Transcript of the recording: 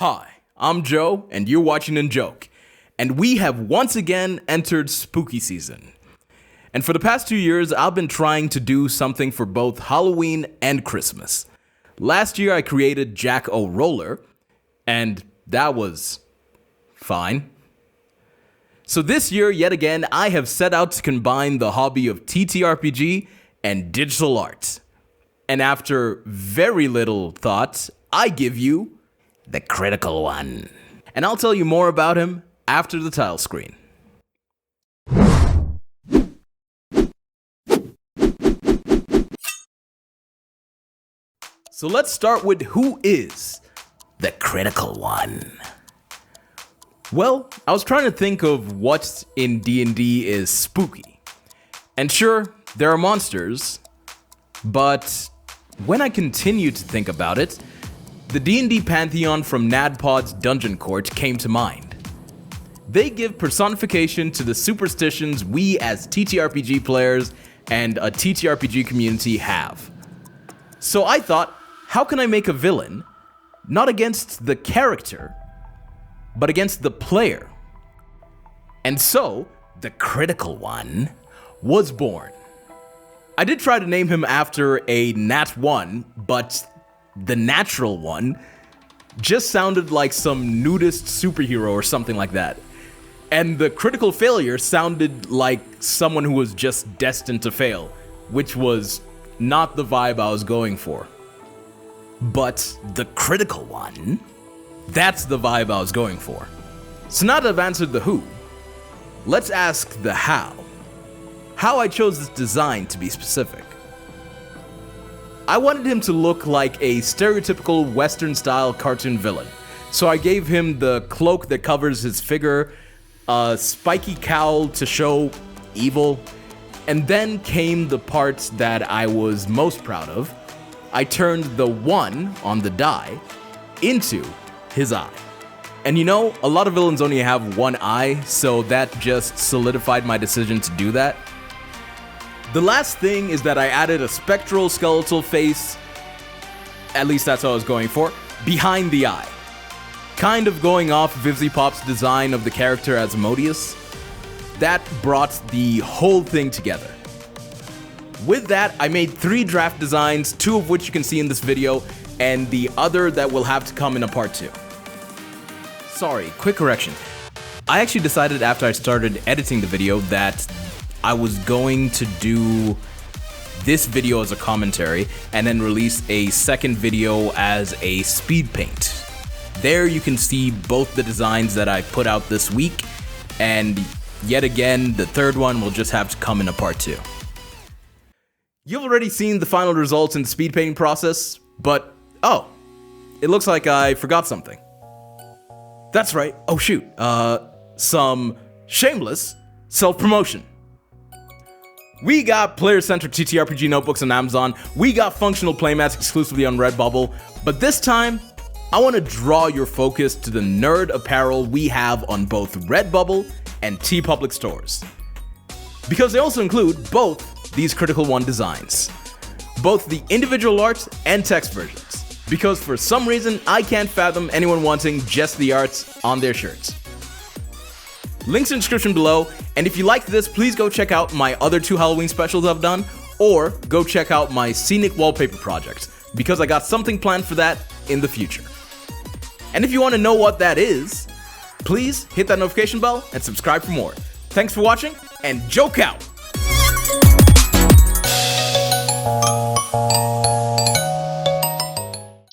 Hi, I'm Joe, and you're watching and Joke, and we have once again entered spooky season. And for the past 2 years, I've been trying to do something for both Halloween and Christmas. Last year, I created Jack O'Roller, and that was fine. So this year, yet again, I have set out to combine the hobby of ttrpg and digital art. And after very little thought, I give you the critical one. And I'll tell you more about him after the title screen. So let's start with who is the critical one. Well, I was trying to think of what in D&D is spooky. And sure, there are monsters, but when I continued to think about it, the D&D pantheon from NADPOD's Dungeon Court came to mind. They give personification to the superstitions we as TTRPG players and a TTRPG community have. So I thought, how can I make a villain, not against the character, but against the player? And so, the critical one was born. I did try to name him after a Nat 1, but the natural one just sounded like some nudist superhero or something like that. And the critical failure sounded like someone who was just destined to fail, which was not the vibe I was going for. But the critical one, that's the vibe I was going for. So now that I've answered the who, let's ask the how. How I chose this design, to be specific. I wanted him to look like a stereotypical Western-style cartoon villain. So I gave him the cloak that covers his figure, a spiky cowl to show evil, and then came the parts that I was most proud of. I turned the 1 on the die into his eye. And you know, a lot of villains only have one eye, so that just solidified my decision to do that. The last thing is that I added a spectral skeletal face, at least that's what I was going for, behind the eye. Kind of going off VivziePop's design of the character Asmodeus. That brought the whole thing together. With that, I made 3 draft designs, 2 of which you can see in this video, and the other that will have to come in a part 2. Sorry, quick correction. I actually decided after I started editing the video that I was going to do this video as a commentary and then release a second video as a speed paint. There you can see both the designs that I put out this week, and yet again, the third one will just have to come in a part 2. You've already seen the final results in the speed painting process, but oh, it looks like I forgot something. That's right, oh shoot, some shameless self-promotion. We got player-centric TTRPG notebooks on Amazon, we got functional playmats exclusively on Redbubble, but this time, I want to draw your focus to the nerd apparel we have on both Redbubble and TeePublic stores. Because they also include both these Critical One designs. Both the individual art and text versions. Because for some reason, I can't fathom anyone wanting just the arts on their shirts. Links in the description below, and if you liked this, please go check out my other 2 Halloween specials I've done, or go check out my scenic wallpaper project, because I got something planned for that in the future. And if you want to know what that is, please hit that notification bell and subscribe for more. Thanks for watching, and joke out!